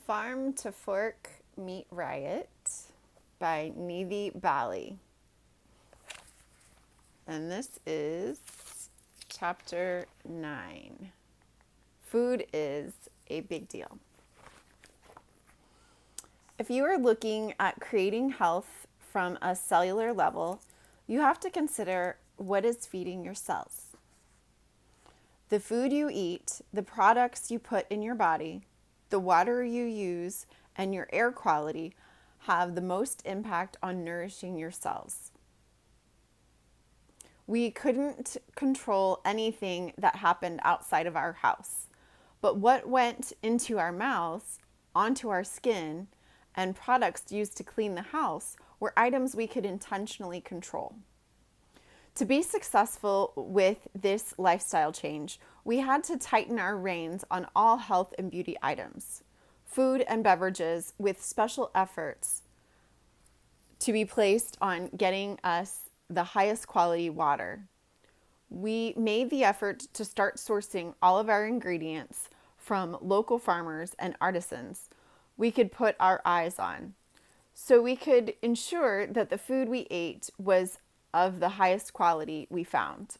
Farm to Fork Meet Riot by Niti, Bali. And this is chapter 9. Food is a big deal. If you are looking at creating health from a cellular level, you have to consider what is feeding your cells. The food you eat, the products you put in your body, the water you use, and your air quality have the most impact on nourishing your cells. We couldn't control anything that happened outside of our house, but what went into our mouths, onto our skin, and products used to clean the house were items we could intentionally control. To be successful with this lifestyle change, we had to tighten our reins on all health and beauty items, food and beverages, with special efforts to be placed on getting us the highest quality water. We made the effort to start sourcing all of our ingredients from local farmers and artisans we could put our eyes on, so we could ensure that the food we ate was of the highest quality we found.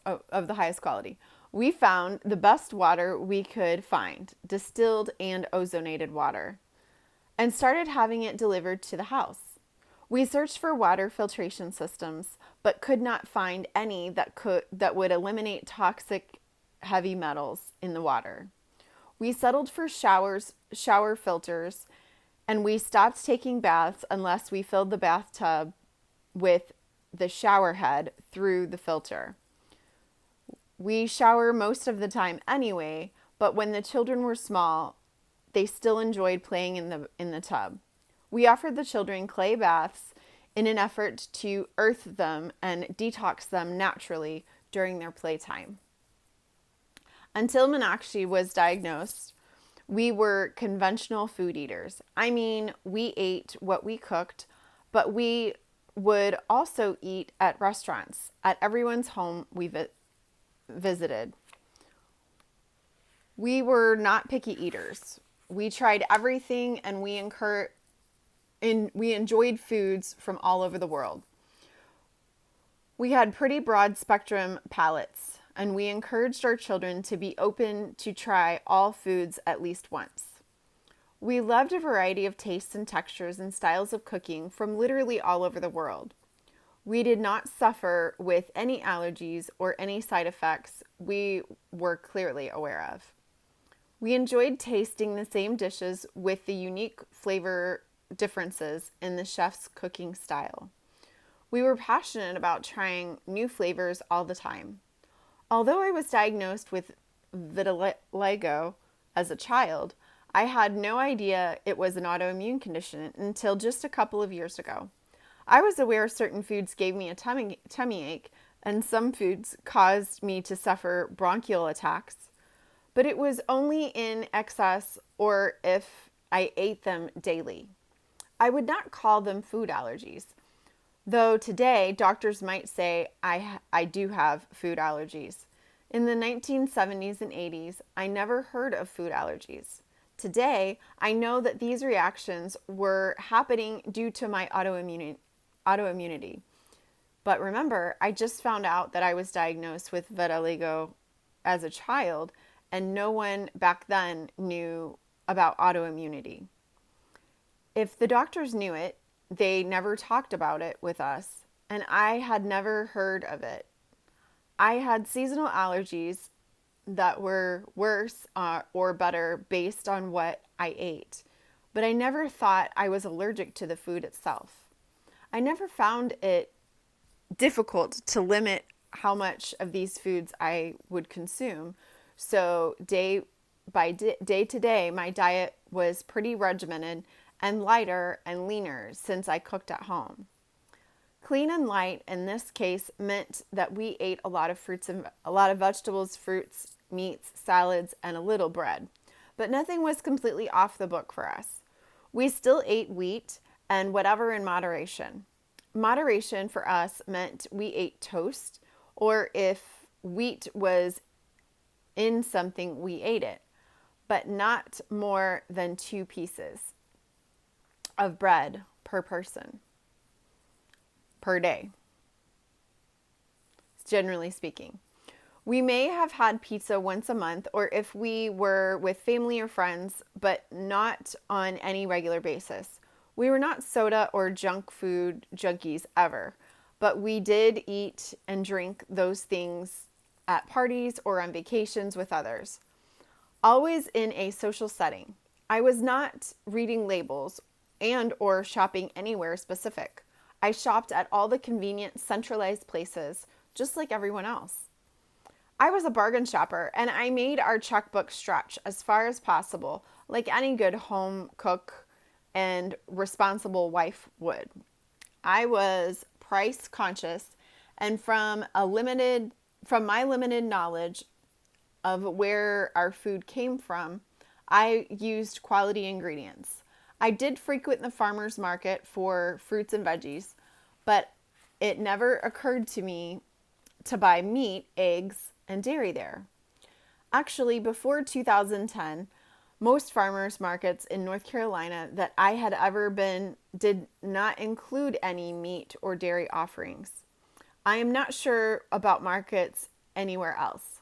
Of the highest quality. We found the best water we could find, distilled and ozonated water, and started having it delivered to the house. We searched for water filtration systems, but could not find any that would eliminate toxic heavy metals in the water. We settled for shower filters, and we stopped taking baths unless we filled the bathtub with the shower head through the filter. We shower most of the time anyway, but when the children were small, they still enjoyed playing in the tub. We offered the children clay baths in an effort to earth them and detox them naturally during their playtime. Until Meenakshi was diagnosed, we were conventional food eaters. I mean, we ate what we cooked, but we would also eat at restaurants, at everyone's home we visited. We were not picky eaters. We tried everything, and we enjoyed foods from all over the world. We had pretty broad spectrum palates, and we encouraged our children to be open to try all foods at least once. We loved a variety of tastes and textures and styles of cooking from literally all over the world. We did not suffer with any allergies or any side effects we were clearly aware of. We enjoyed tasting the same dishes with the unique flavor differences in the chef's cooking style. We were passionate about trying new flavors all the time. Although I was diagnosed with vitiligo as a child, I had no idea it was an autoimmune condition until just a couple of years ago. I was aware certain foods gave me a tummy ache, and some foods caused me to suffer bronchial attacks, but it was only in excess or if I ate them daily. I would not call them food allergies, though today doctors might say I do have food allergies. In the 1970s and 80s, I never heard of food allergies. Today, I know that these reactions were happening due to my autoimmunity. But remember, I just found out that I was diagnosed with vitiligo as a child, and no one back then knew about autoimmunity. If the doctors knew it, they never talked about it with us, and I had never heard of it. I had seasonal allergies that were worse or better based on what I ate, but I never thought I was allergic to the food itself. I never found it difficult to limit how much of these foods I would consume, so day to day, my diet was pretty regimented and lighter and leaner since I cooked at home. Clean and light in this case meant that we ate a lot of fruits and a lot of vegetables, fruits, meats, salads, and a little bread. But nothing was completely off the book for us. We still ate wheat and whatever in moderation. Moderation for us meant we ate toast, or if wheat was in something, we ate it. but not more than 2 pieces of bread per person per day, generally speaking. We may have had pizza once a month, or if we were with family or friends, but not on any regular basis. We were not soda or junk food junkies ever, but we did eat and drink those things at parties or on vacations with others, always in a social setting. I was not reading labels and or shopping anywhere specific. I shopped at all the convenient centralized places, just like everyone else. I was a bargain shopper, and I made our checkbook stretch as far as possible, like any good home cook and responsible wife would. I was price conscious, and from my limited knowledge of where our food came from, I used quality ingredients. I did frequent the farmers market for fruits and veggies, but it never occurred to me to buy meat, eggs, and dairy there. Actually, before 2010, most farmers markets in North Carolina that I had ever been did not include any meat or dairy offerings. I am not sure about markets anywhere else.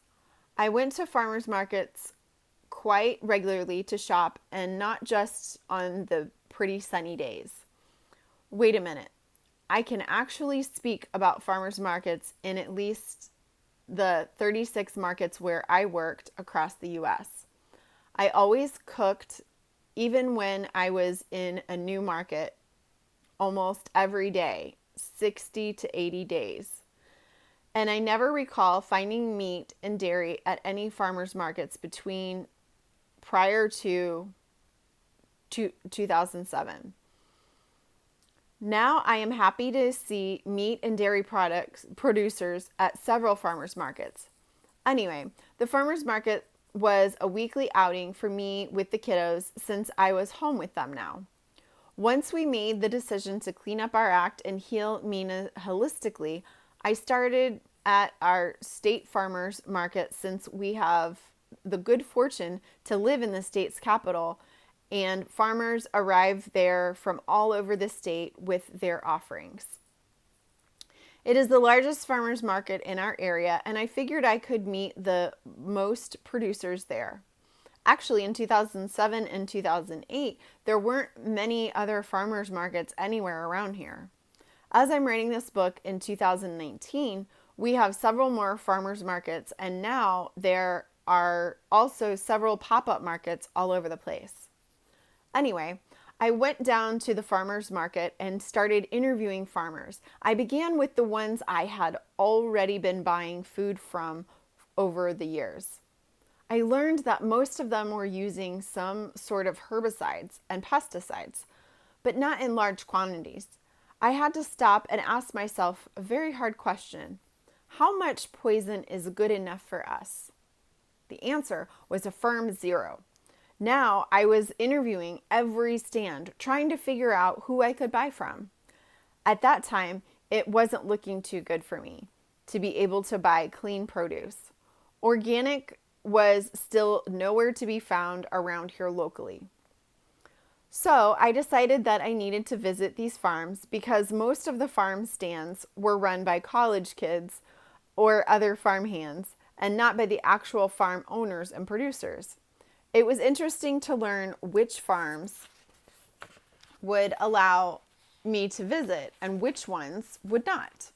I went to farmers markets quite regularly to shop, and not just on the pretty sunny days. Wait a minute. I can actually speak about farmers markets in at least the 36 markets where I worked across the U.S. I always cooked, even when I was in a new market, almost every day, 60 to 80 days. And I never recall finding meat and dairy at any farmers markets prior to 2007. Now I am happy to see meat and dairy producers at several farmers markets. Anyway, the farmers market was a weekly outing for me with the kiddos since I was home with them now. Once we made the decision to clean up our act and heal Mina holistically, I started at our state farmers market since we have the good fortune to live in the state's capital, and farmers arrive there from all over the state with their offerings. It is the largest farmers market in our area, and I figured I could meet the most producers there. Actually, in 2007 and 2008, there weren't many other farmers markets anywhere around here. As I'm writing this book in 2019, we have several more farmers markets, and now there are also several pop-up markets all over the place. Anyway, I went down to the farmers market and started interviewing farmers. I began with the ones I had already been buying food from over the years. I learned that most of them were using some sort of herbicides and pesticides, but not in large quantities. I had to stop and ask myself a very hard question. How much poison is good enough for us? The answer was a firm 0. Now I was interviewing every stand, trying to figure out who I could buy from. At that time, it wasn't looking too good for me to be able to buy clean produce. Organic was still nowhere to be found around here locally. So I decided that I needed to visit these farms because most of the farm stands were run by college kids or other farm hands and not by the actual farm owners and producers. It was interesting to learn which farms would allow me to visit and which ones would not.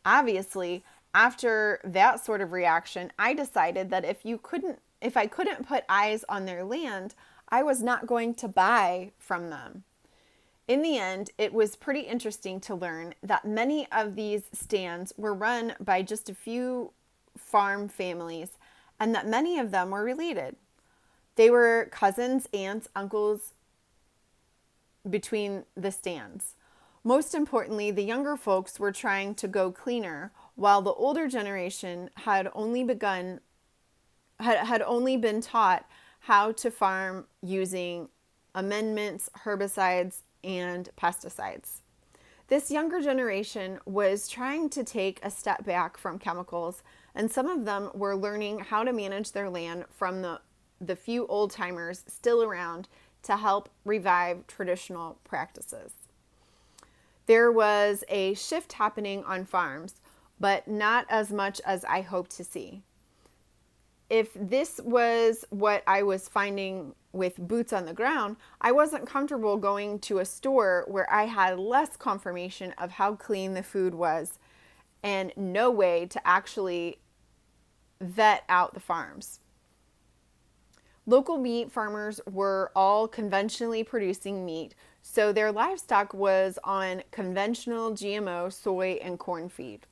Obviously, after that sort of reaction, I decided that if I couldn't put eyes on their land, I was not going to buy from them. In the end, it was pretty interesting to learn that many of these stands were run by just a few farm families and that many of them were related. They were cousins, aunts, uncles between the stands. Most importantly, the younger folks were trying to go cleaner, while the older generation had only been taught how to farm using amendments, herbicides, and pesticides. This younger generation was trying to take a step back from chemicals, and some of them were learning how to manage their land from the few old-timers still around to help revive traditional practices. There was a shift happening on farms, but not as much as I hoped to see. If this was what I was finding with boots on the ground, I wasn't comfortable going to a store where I had less confirmation of how clean the food was and no way to actually vet out the farms. Local meat farmers were all conventionally producing meat, so their livestock was on conventional GMO soy and corn feed.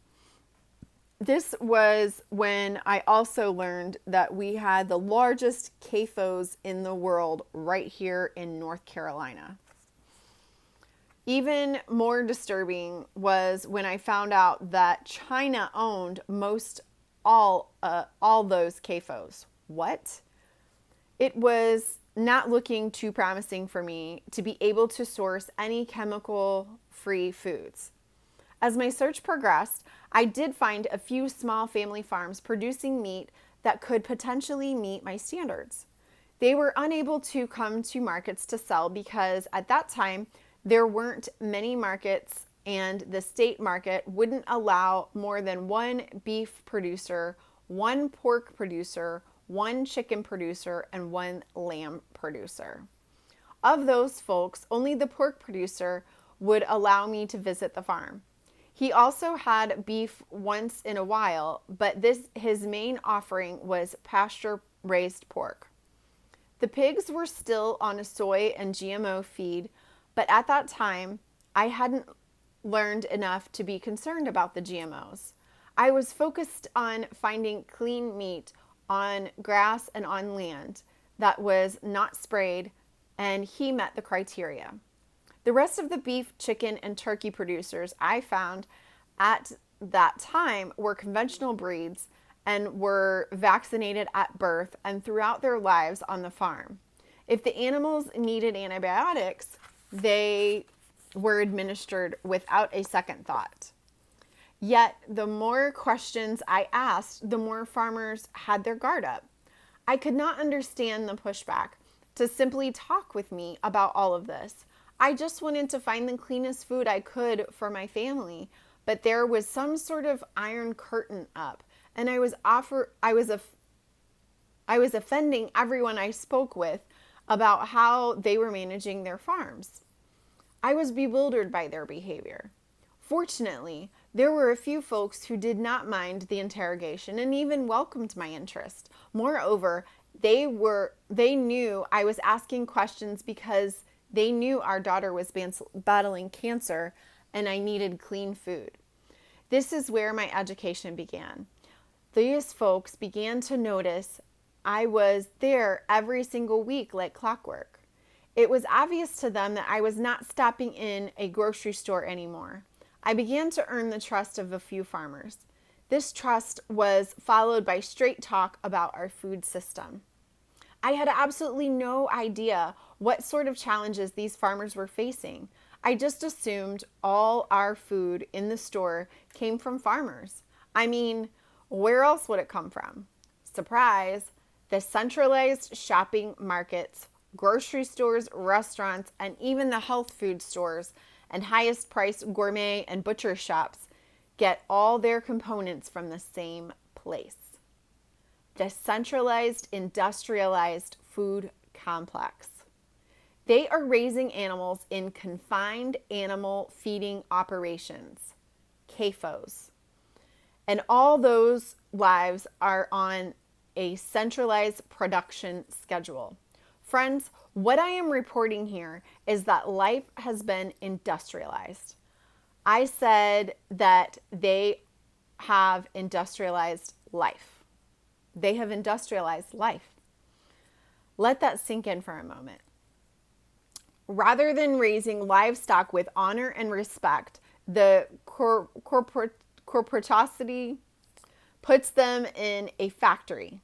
This was when I also learned that we had the largest CAFOs in the world right here in North Carolina. Even more disturbing was when I found out that China owned most all those CAFOs. What? It was not looking too promising for me to be able to source any chemical-free foods. As my search progressed, I did find a few small family farms producing meat that could potentially meet my standards. They were unable to come to markets to sell because at that time, there weren't many markets and the state market wouldn't allow more than one beef producer, one pork producer, one chicken producer, and one lamb producer. Of those folks, only the pork producer would allow me to visit the farm. He also had beef once in a while, but his main offering was pasture-raised pork. The pigs were still on a soy and GMO feed, but at that time, I hadn't learned enough to be concerned about the GMOs. I was focused on finding clean meat on grass and on land that was not sprayed, and he met the criteria. The rest of the beef, chicken, and turkey producers I found at that time were conventional breeds and were vaccinated at birth and throughout their lives on the farm. If the animals needed antibiotics, they were administered without a second thought. Yet, the more questions I asked, the more farmers had their guard up. I could not understand the pushback to simply talk with me about all of this. I just wanted to find the cleanest food I could for my family, but there was some sort of iron curtain up, and I was offending everyone I spoke with about how they were managing their farms. I was bewildered by their behavior. Fortunately, there were a few folks who did not mind the interrogation and even welcomed my interest. Moreover, they knew I was asking questions because they knew our daughter was battling cancer and I needed clean food. This is where my education began. These folks began to notice I was there every single week like clockwork. It was obvious to them that I was not stopping in a grocery store anymore. I began to earn the trust of a few farmers. This trust was followed by straight talk about our food system. I had absolutely no idea what sort of challenges these farmers were facing. I just assumed all our food in the store came from farmers. I mean, where else would it come from? Surprise! The centralized shopping markets, grocery stores, restaurants, and even the health food stores and highest price gourmet and butcher shops get all their components from the same place. The centralized, industrialized food complex. They are raising animals in confined animal feeding operations, CAFOs. And all those lives are on a centralized production schedule. Friends, what I am reporting here is that life has been industrialized. I said that they have industrialized life. They have industrialized life. Let that sink in for a moment. Rather than raising livestock with honor and respect, the corporatocity puts them in a factory.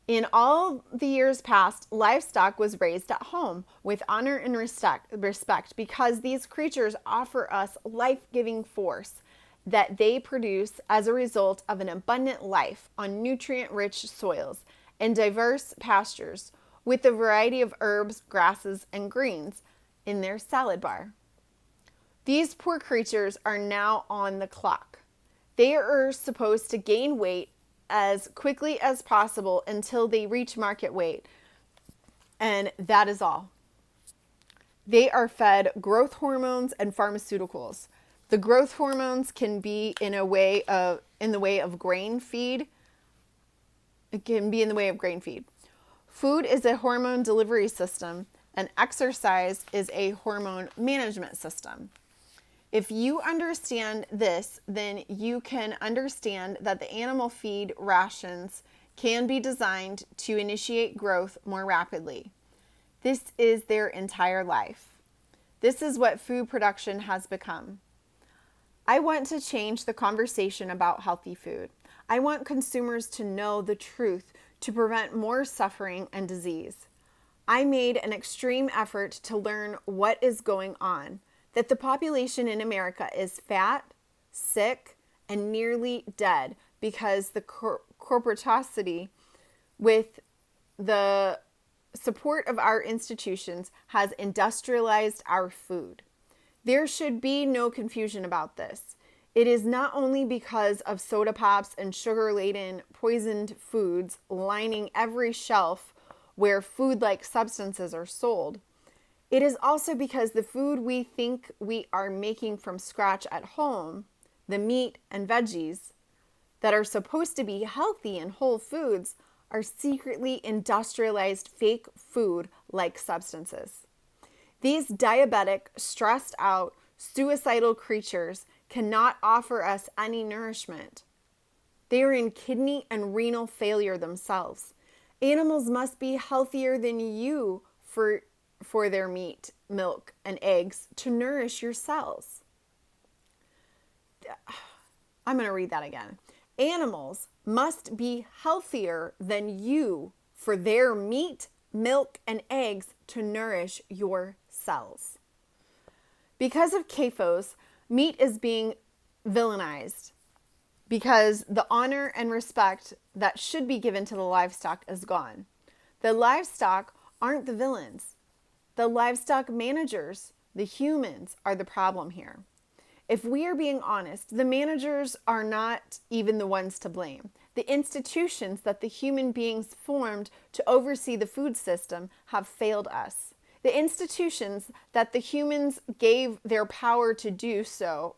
In all the years past, livestock was raised at home with honor and respect because these creatures offer us life-giving force that they produce as a result of an abundant life on nutrient-rich soils and diverse pastures with a variety of herbs, grasses, and greens in their salad bar. These poor creatures are now on the clock. They are supposed to gain weight as quickly as possible until they reach market weight, and that is all. They are fed growth hormones and pharmaceuticals. The growth hormones can be in the way of grain feed. It can be in the way of grain feed. Food is a hormone delivery system, and exercise is a hormone management system. If you understand this, then you can understand that the animal feed rations can be designed to initiate growth more rapidly. This is their entire life. This is what food production has become. I want to change the conversation about healthy food. I want consumers to know the truth to prevent more suffering and disease. I made an extreme effort to learn what is going on, that the population in America is fat, sick, and nearly dead because the corporatocity with the support of our institutions has industrialized our food. There should be no confusion about this. It is not only because of soda pops and sugar-laden poisoned foods lining every shelf where food-like substances are sold. It is also because the food we think we are making from scratch at home, the meat and veggies that are supposed to be healthy and whole foods, are secretly industrialized fake food-like substances. These diabetic, stressed out, suicidal creatures cannot offer us any nourishment. They are in kidney and renal failure themselves. Animals must be healthier than you for their meat, milk, and eggs to nourish your cells. I'm going to read that again. Animals must be healthier than you for their meat, milk, and eggs to nourish your cells. Because of CAFOs, meat is being villainized because the honor and respect that should be given to the livestock is gone. The livestock aren't the villains. The livestock managers, the humans, are the problem here. If we are being honest, the managers are not even the ones to blame. The institutions that the human beings formed to oversee the food system have failed us. The institutions that the humans gave their power to do so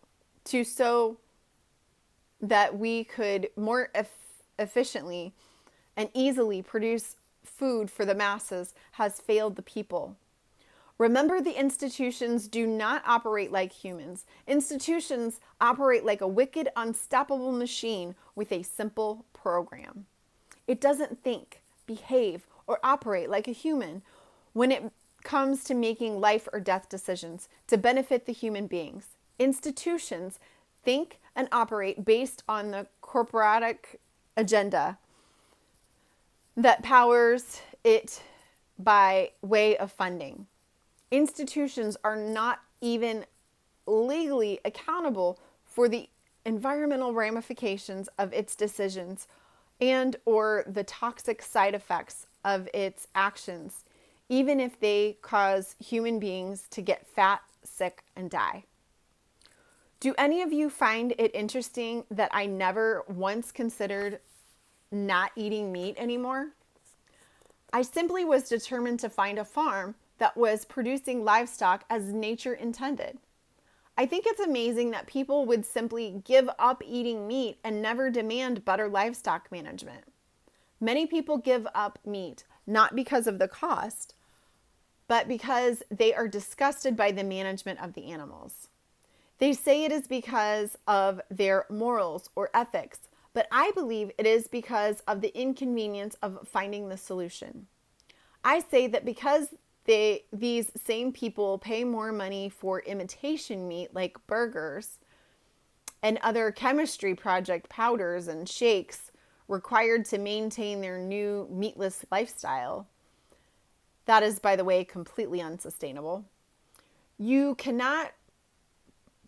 that we could more efficiently and easily produce food for the masses has failed the people. Remember, the institutions do not operate like humans. Institutions operate like a wicked, unstoppable machine with a simple program. It doesn't think, behave, or operate like a human when it comes to making life or death decisions to benefit the human beings. Institutions think and operate based on the corporatic agenda that powers it by way of funding. Institutions are not even legally accountable for the environmental ramifications of its decisions and or the toxic side effects of its actions, even if they cause human beings to get fat, sick, and die. Do any of you find it interesting that I never once considered not eating meat anymore? I simply was determined to find a farm that was producing livestock as nature intended. I think it's amazing that people would simply give up eating meat and never demand better livestock management. Many people give up meat not because of the cost, but because they are disgusted by the management of the animals. They say it is because of their morals or ethics, but I believe it is because of the inconvenience of finding the solution. I say that because these same people pay more money for imitation meat like burgers and other chemistry project powders and shakes required to maintain their new meatless lifestyle. That is, by the way, completely unsustainable. You cannot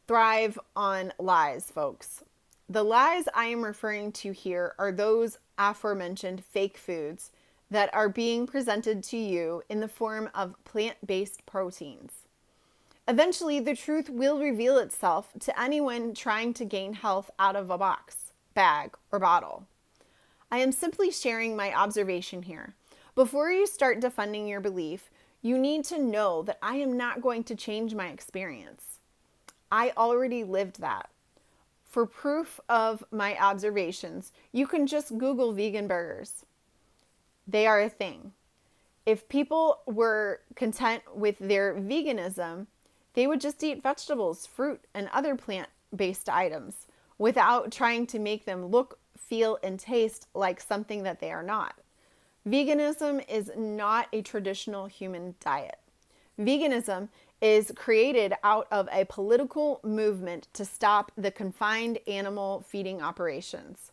thrive on lies, folks. The lies I am referring to here are those aforementioned fake foods that are being presented to you in the form of plant-based proteins. Eventually, the truth will reveal itself to anyone trying to gain health out of a box, bag, or bottle. I am simply sharing my observation here. Before you start defending your belief, you need to know that I am not going to change my experience. I already lived that. For proof of my observations, you can just Google vegan burgers. They are a thing. If people were content with their veganism, they would just eat vegetables, fruit, and other plant-based items without trying to make them look, feel, and taste like something that they are not. Veganism is not a traditional human diet. Veganism is created out of a political movement to stop the confined animal feeding operations.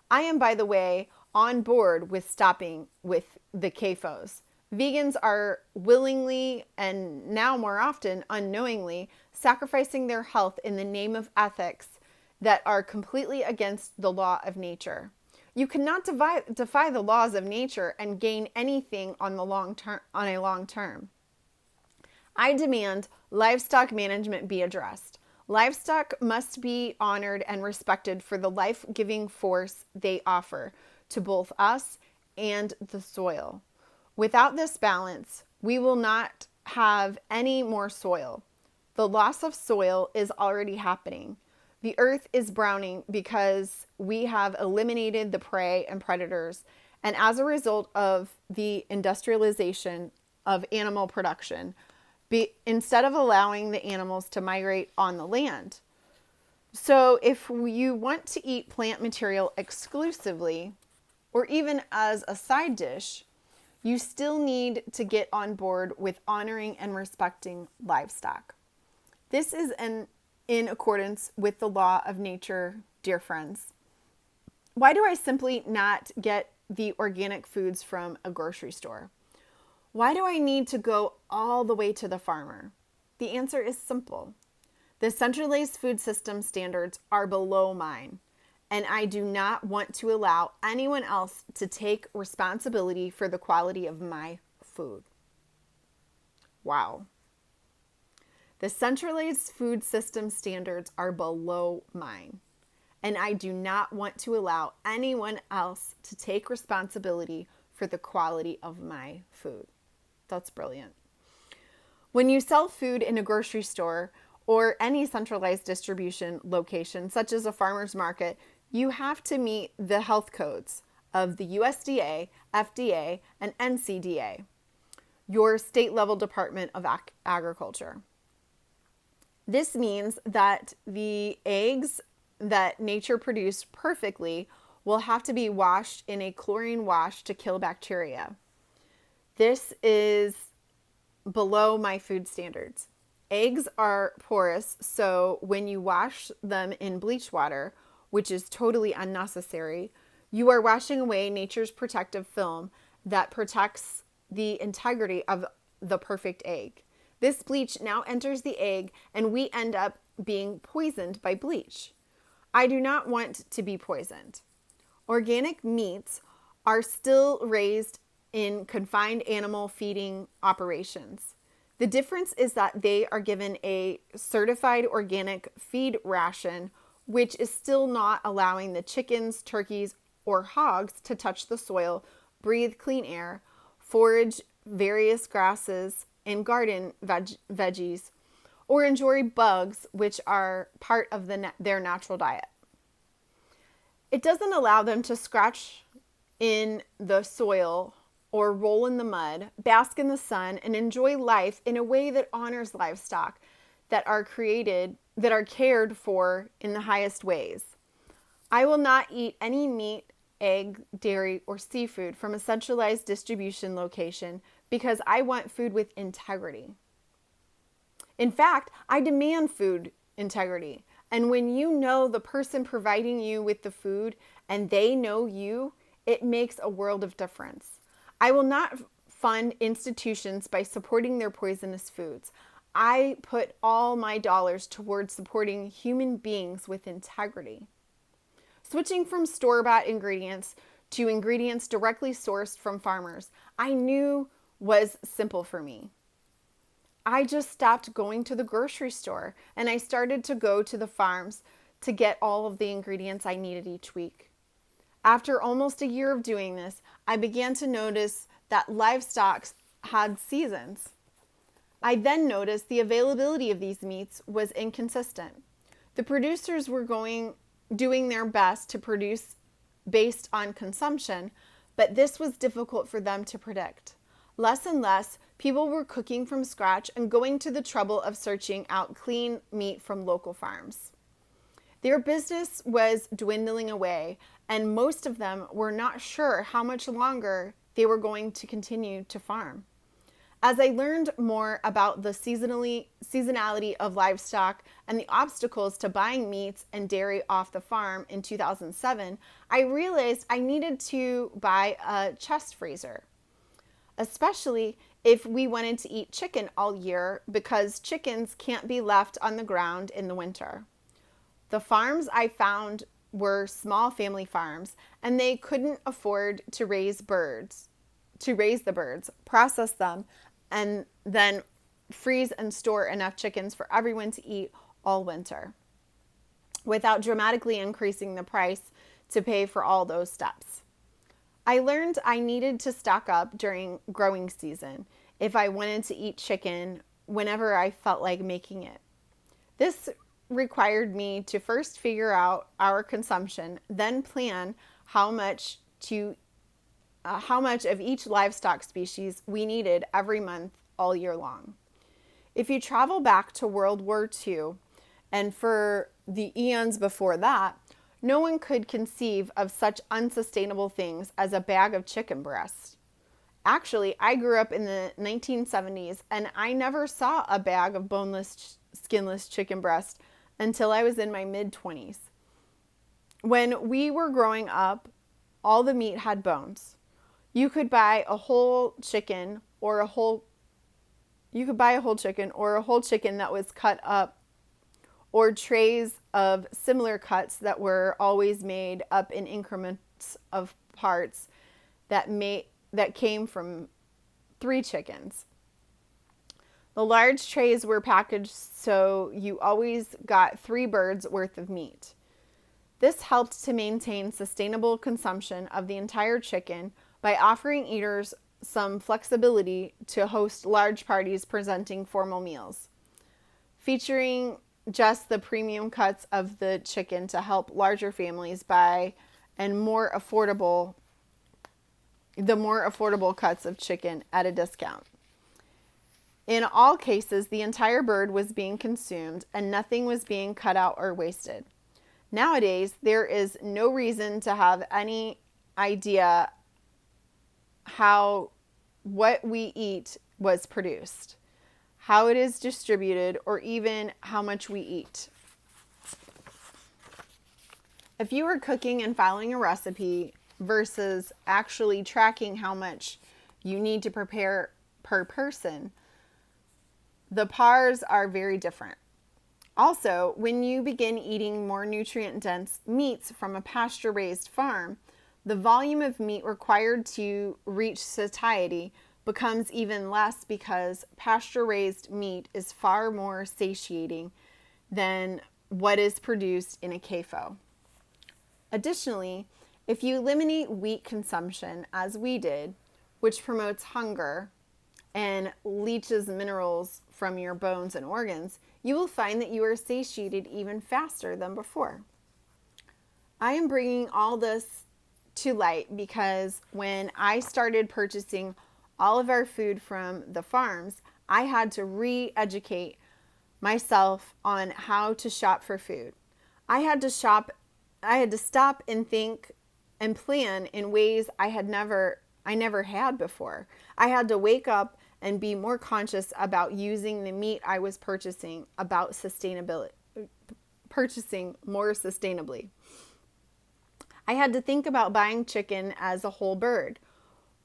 I am, by the way, on board with stopping with the CAFOs. Vegans are willingly, and now more often unknowingly, sacrificing their health in the name of ethics that are completely against the law of nature. You cannot defy the laws of nature and gain anything on a long term. I demand livestock management be addressed. Livestock must be honored and respected for the life-giving force they offer to both us and the soil. Without this balance, we will not have any more soil. The loss of soil is already happening. The earth is browning because we have eliminated the prey and predators, and as a result of the industrialization of animal production, instead of allowing the animals to migrate on the land. So if you want to eat plant material exclusively, or even as a side dish, you still need to get on board with honoring and respecting livestock. This is in accordance with the law of nature, dear friends. Why do I simply not get the organic foods from a grocery store? Why do I need to go all the way to the farmer? The answer is simple. The centralized food system standards are below mine, and I do not want to allow anyone else to take responsibility for the quality of my food. Wow. The centralized food system standards are below mine, and I do not want to allow anyone else to take responsibility for the quality of my food. That's brilliant. When you sell food in a grocery store or any centralized distribution location, such as a farmer's market, you have to meet the health codes of the USDA, FDA, and NCDA, your state-level Department of Agriculture. This means that the eggs that nature produced perfectly will have to be washed in a chlorine wash to kill bacteria. This is below my food standards. Eggs are porous, so when you wash them in bleach water, which is totally unnecessary, you are washing away nature's protective film that protects the integrity of the perfect egg. This bleach now enters the egg, and we end up being poisoned by bleach. I do not want to be poisoned. Organic meats are still raised in confined animal feeding operations. The difference is that they are given a certified organic feed ration, which is still not allowing the chickens, turkeys, or hogs to touch the soil, breathe clean air, forage various grasses and garden veggies, or enjoy bugs, which are part of their natural diet. It doesn't allow them to scratch in the soil or roll in the mud, bask in the sun, and enjoy life in a way that honors livestock that are cared for in the highest ways. I will not eat any meat, egg, dairy, or seafood from a centralized distribution location because I want food with integrity. In fact, I demand food integrity. And when you know the person providing you with the food and they know you, it makes a world of difference. I will not fund institutions by supporting their poisonous foods. I put all my dollars towards supporting human beings with integrity. Switching from store-bought ingredients to ingredients directly sourced from farmers, I knew was simple for me. I just stopped going to the grocery store and I started to go to the farms to get all of the ingredients I needed each week. After almost a year of doing this, I began to notice that livestock had seasons. I then noticed the availability of these meats was inconsistent. The producers were doing their best to produce based on consumption, but this was difficult for them to predict. Less and less people were cooking from scratch and going to the trouble of searching out clean meat from local farms. Their business was dwindling away, and most of them were not sure how much longer they were going to continue to farm. As I learned more about the seasonality of livestock and the obstacles to buying meats and dairy off the farm in 2007, I realized I needed to buy a chest freezer, especially if we wanted to eat chicken all year, because chickens can't be left on the ground in the winter. The farms I found were small family farms, and they couldn't afford to raise the birds, process them, and then freeze and store enough chickens for everyone to eat all winter without dramatically increasing the price to pay for all those steps. I learned I needed to stock up during growing season if I wanted to eat chicken whenever I felt like making it. This required me to first figure out our consumption, then plan how much of each livestock species we needed every month all year long. If you travel back to World War II, and for the eons before that, no one could conceive of such unsustainable things as a bag of chicken breast. Actually, I grew up in the 1970s, and I never saw a bag of boneless, skinless chicken breast until I was in my mid-20s. When we were growing up, all the meat had bones. You could buy a whole chicken or a whole chicken that was cut up, or trays of similar cuts that were always made up in increments of parts that came from 3 chickens. The large trays were packaged so you always got 3 birds worth of meat. This helped to maintain sustainable consumption of the entire chicken by offering eaters some flexibility to host large parties presenting formal meals, featuring just the premium cuts of the chicken to help larger families buy the more affordable cuts of chicken at a discount. In all cases, the entire bird was being consumed and nothing was being cut out or wasted. Nowadays, there is no reason to have any idea how what we eat was produced, how it is distributed, or even how much we eat. If you are cooking and following a recipe versus actually tracking how much you need to prepare per person, the pars are very different. Also, when you begin eating more nutrient-dense meats from a pasture-raised farm, the volume of meat required to reach satiety becomes even less, because pasture-raised meat is far more satiating than what is produced in a CAFO. Additionally, if you eliminate wheat consumption, as we did, which promotes hunger and leaches minerals from your bones and organs, you will find that you are satiated even faster than before. I am bringing all this to light because when I started purchasing all of our food from the farms, I had to re-educate myself on how to shop for food. I had to stop and think and plan in ways I never had before. I had to wake up and be more conscious about using the meat I was purchasing more sustainably. I had to think about buying chicken as a whole bird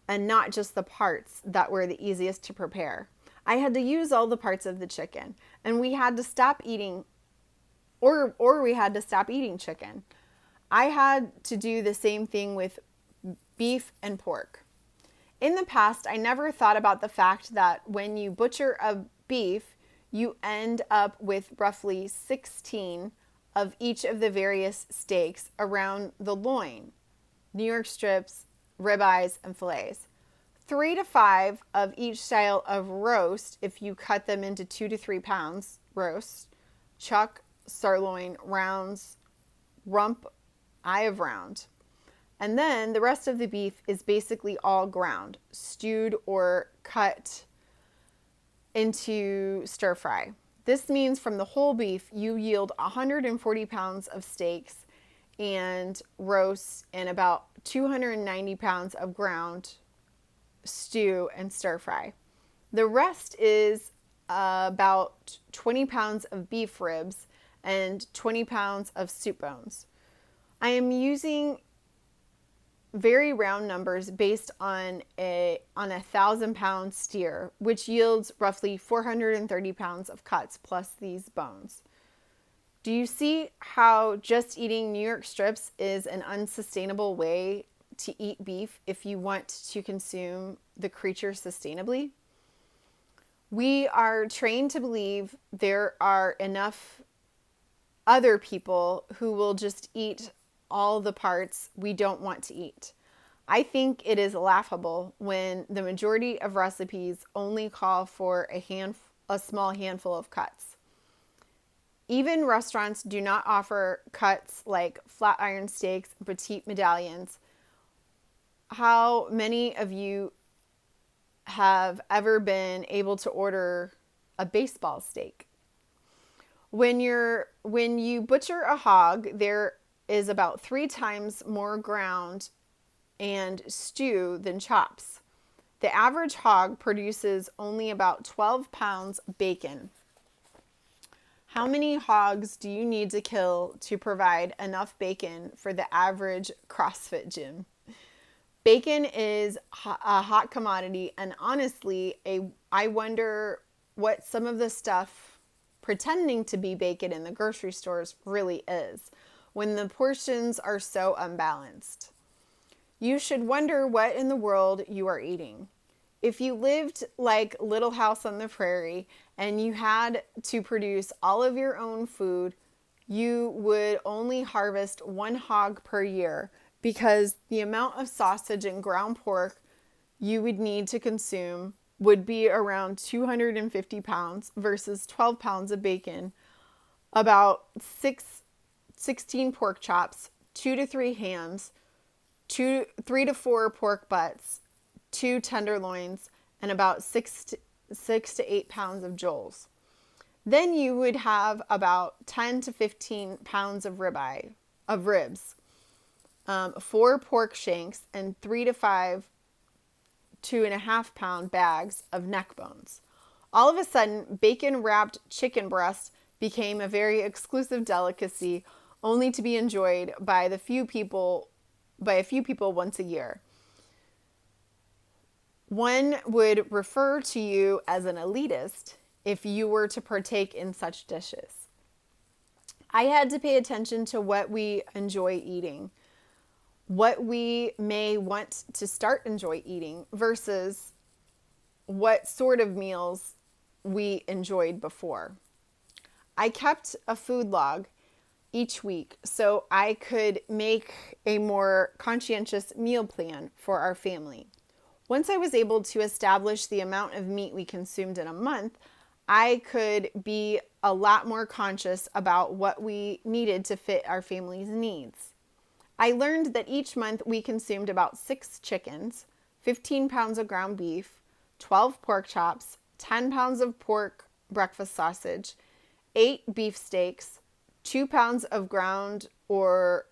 and not just the parts that were the easiest to prepare. I had to use all the parts of the chicken, and we had to stop eating chicken. I had to do the same thing with beef and pork. In the past, I never thought about the fact that when you butcher a beef, you end up with roughly 16 of each of the various steaks around the loin, New York strips, ribeyes, and fillets. 3 to 5 of each style of roast if you cut them into 2 to 3 pounds roast, chuck, sirloin, rounds, rump, eye of round. And then the rest of the beef is basically all ground, stewed or cut into stir fry. This means from the whole beef, you yield 140 pounds of steaks and roasts and about 290 pounds of ground stew and stir fry. The rest is about 20 pounds of beef ribs and 20 pounds of soup bones. I am using very round numbers based on a 1,000-pound steer, which yields roughly 430 pounds of cuts plus these bones. Do you see how just eating New York strips is an unsustainable way to eat beef if you want to consume the creature sustainably? We are trained to believe there are enough other people who will just eat all the parts we don't want to eat. I think it is laughable when the majority of recipes only call for a small handful of cuts. Even restaurants do not offer cuts like flat iron steaks and petite medallions. How many of you have ever been able to order a baseball steak? When you butcher a hog, there is about 3 times more ground and stew than chops. The average hog produces only about 12 pounds of bacon. How many hogs do you need to kill to provide enough bacon for the average CrossFit gym? Bacon is a hot commodity, and honestly, I wonder what some of the stuff pretending to be bacon in the grocery stores really is, when the portions are so unbalanced. You should wonder what in the world you are eating. If you lived like Little House on the Prairie and you had to produce all of your own food, you would only harvest 1 hog per year because the amount of sausage and ground pork you would need to consume would be around 250 pounds versus 12 pounds of bacon, about 16 pork chops, 2 to 3 hams, 3 to 4 pork butts, 2 tenderloins, and about 6 to 8 pounds of jolls. Then you would have about 10 to 15 pounds of ribs, 4 pork shanks, and 3 to 5 2.5 pound bags of neck bones. All of a sudden, bacon-wrapped chicken breast became a very exclusive delicacy, only to be enjoyed by a few people once a year. One would refer to you as an elitist if you were to partake in such dishes. I had to pay attention to what we enjoy eating, what we may want to start enjoy eating versus what sort of meals we enjoyed before. I kept a food log each week so I could make a more conscientious meal plan for our family. Once I was able to establish the amount of meat we consumed in a month, I could be a lot more conscious about what we needed to fit our family's needs. I learned that each month we consumed about 6 chickens, 15 pounds of ground beef, 12 pork chops, 10 pounds of pork breakfast sausage, 8 beef steaks, 2 pounds of ground or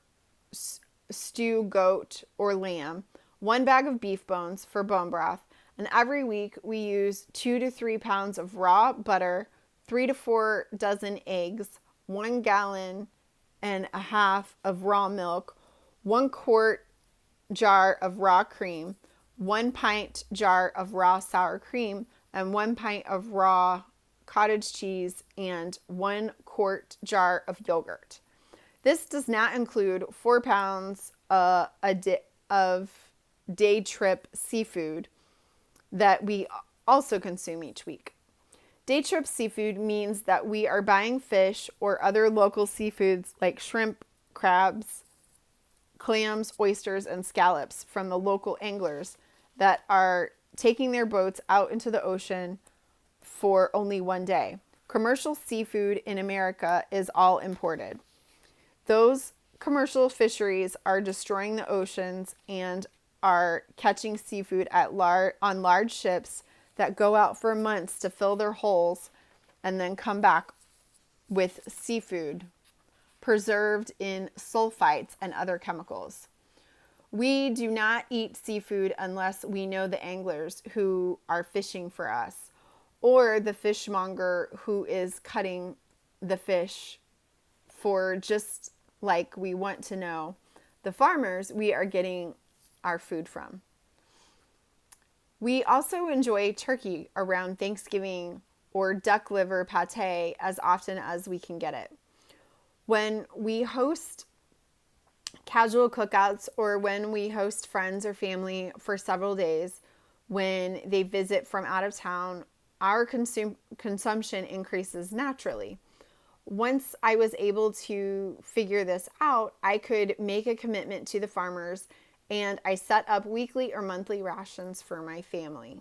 stew goat or lamb, 1 bag of beef bones for bone broth, and every week we use 2 to 3 pounds of raw butter, 3 to 4 dozen eggs, 1 gallon and a half of raw milk, 1 quart jar of raw cream, 1 pint jar of raw sour cream, and 1 pint of raw cottage cheese, and 1 quart jar of yogurt. This does not include 4 pounds a of day trip seafood that we also consume each week. Day trip seafood means that we are buying fish or other local seafoods like shrimp, crabs, clams, oysters, and scallops from the local anglers that are taking their boats out into the ocean for only one day. Commercial seafood in America is all imported. Those commercial fisheries are destroying the oceans and are catching seafood on large ships that go out for months to fill their holes and then come back with seafood preserved in sulfites and other chemicals. We do not eat seafood unless we know the anglers who are fishing for us or the fishmonger who is cutting the fish for, just like we want to know the farmers we are getting our food from. We also enjoy turkey around Thanksgiving or duck liver pate as often as we can get it. When we host casual cookouts or when we host friends or family for several days, when they visit from out of town, our consumption increases naturally. Once I was able to figure this out, I could make a commitment to the farmers, and I set up weekly or monthly rations for my family.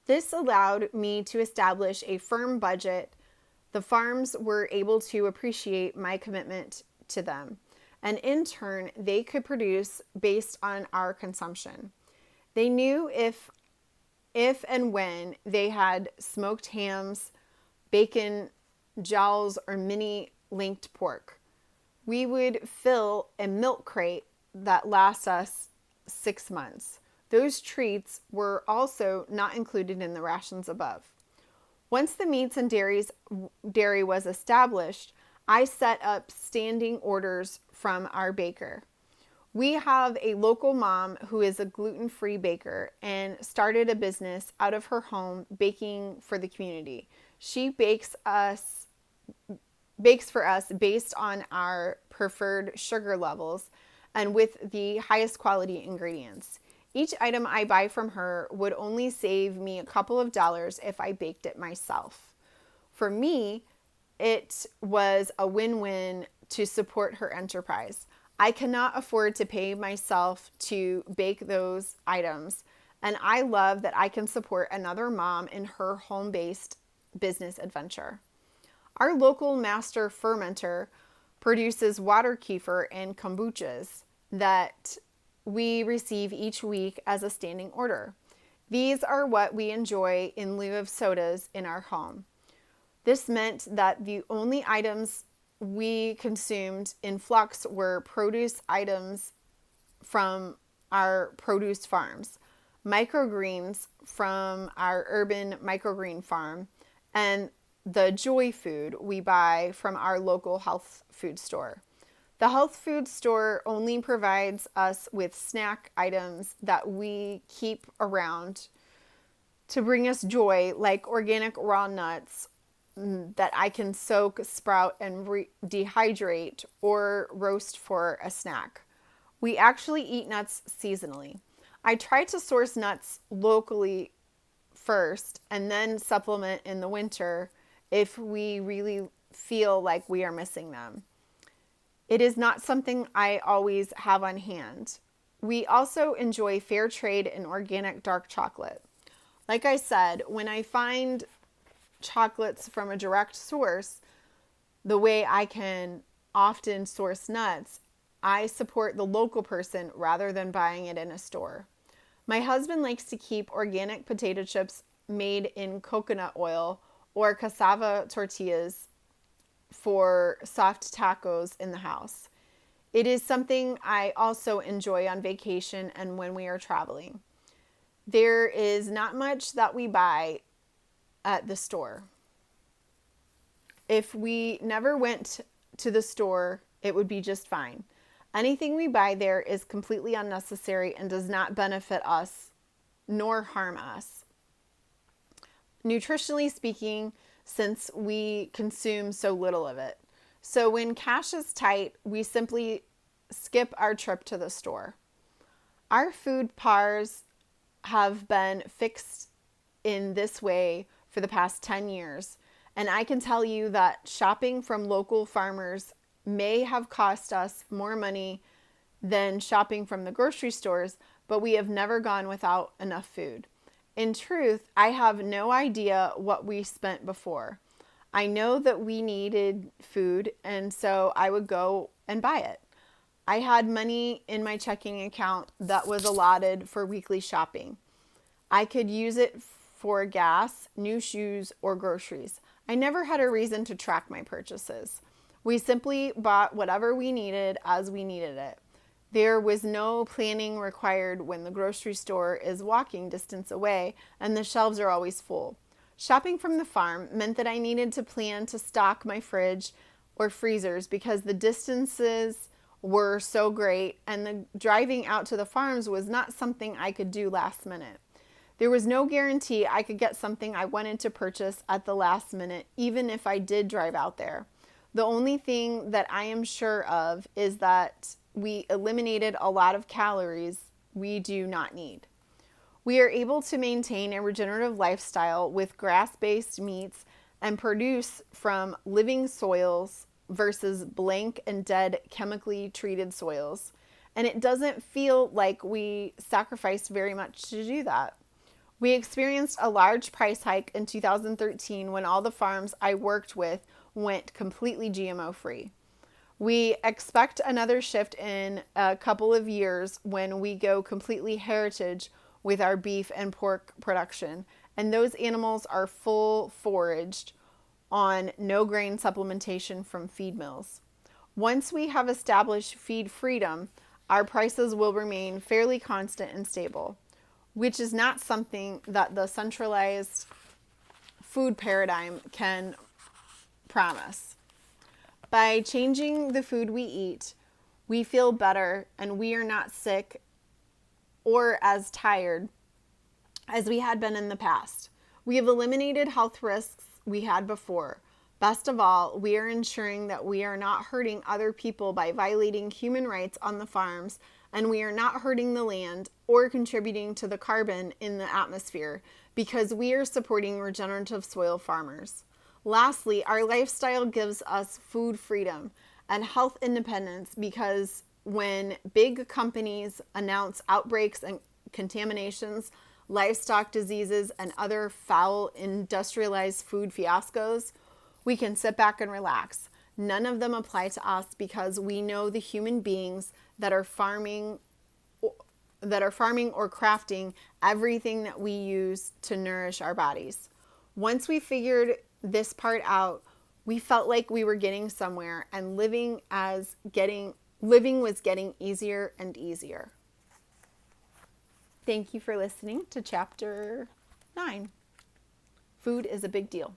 This allowed me to establish a firm budget. The farms were able to appreciate my commitment to them, and in turn, they could produce based on our consumption. They knew if and when they had smoked hams, bacon, jowls, or mini linked pork. We would fill a milk crate that lasts us 6 months. Those treats were also not included in the rations above. Once the meats and dairy was established, I set up standing orders from our baker. We have a local mom who is a gluten-free baker and started a business out of her home baking for the community. She bakes for us based on our preferred sugar levels and with the highest quality ingredients. Each item I buy from her would only save me a couple of dollars if I baked it myself. For me, it was a win-win to support her enterprise. I cannot afford to pay myself to bake those items, and I love that I can support another mom in her home-based business adventure. Our local master fermenter produces water kefir and kombuchas that we receive each week as a standing order. These are what we enjoy in lieu of sodas in our home. This meant that the only items we consumed in flux were produce items from our produce farms, microgreens from our urban microgreen farm, and the joy food we buy from our local health food store. The health food store only provides us with snack items that we keep around to bring us joy, like organic raw nuts that I can soak, sprout, and dehydrate or roast for a snack. We actually eat nuts seasonally. I try to source nuts locally first and then supplement in the winter if we really feel like we are missing them. It is not something I always have on hand. We also enjoy fair trade and organic dark chocolate. Like I said, when I find chocolates from a direct source, the way I can often source nuts, I support the local person rather than buying it in a store. My husband likes to keep organic potato chips made in coconut oil or cassava tortillas for soft tacos in the house. It is something I also enjoy on vacation and when we are traveling. There is not much that we buy at the store. If we never went to the store, it would be just fine. Anything we buy there is completely unnecessary and does not benefit us nor harm us. Nutritionally speaking, since we consume so little of it. So when cash is tight, we simply skip our trip to the store. Our food pars have been fixed in this way for the past 10 years. And I can tell you that shopping from local farmers may have cost us more money than shopping from the grocery stores, but we have never gone without enough food. In truth, I have no idea what we spent before. I know that we needed food, and so I would go and buy it. I had money in my checking account that was allotted for weekly shopping. I could use it for gas, new shoes, or groceries. I never had a reason to track my purchases. We simply bought whatever we needed as we needed it. There was no planning required when the grocery store is walking distance away and the shelves are always full. Shopping from the farm meant that I needed to plan to stock my fridge or freezers because the distances were so great and the driving out to the farms was not something I could do last minute. There was no guarantee I could get something I wanted to purchase at the last minute, even if I did drive out there. The only thing that I am sure of is that we eliminated a lot of calories we do not need. We are able to maintain a regenerative lifestyle with grass-based meats and produce from living soils versus blank and dead chemically treated soils. And it doesn't feel like we sacrificed very much to do that. We experienced a large price hike in 2013 when all the farms I worked with went completely GMO free. We expect another shift in a couple of years when we go completely heritage with our beef and pork production, and those animals are full foraged on no grain supplementation from feed mills. Once we have established feed freedom, our prices will remain fairly constant and stable, which is not something that the centralized food paradigm can promise. By changing the food we eat, we feel better and we are not sick or as tired as we had been in the past. We have eliminated health risks we had before. Best of all, we are ensuring that we are not hurting other people by violating human rights on the farms, and we are not hurting the land or contributing to the carbon in the atmosphere because we are supporting regenerative soil farmers. Lastly, our lifestyle gives us food freedom and health independence because when big companies announce outbreaks and contaminations, livestock diseases, and other foul industrialized food fiascos, we can sit back and relax. None of them apply to us because we know the human beings that are farming or crafting everything that we use to nourish our bodies. Once we figured this part out, we felt like we were getting somewhere and living was getting easier and easier. Thank you for listening to chapter 9. Food is a big deal.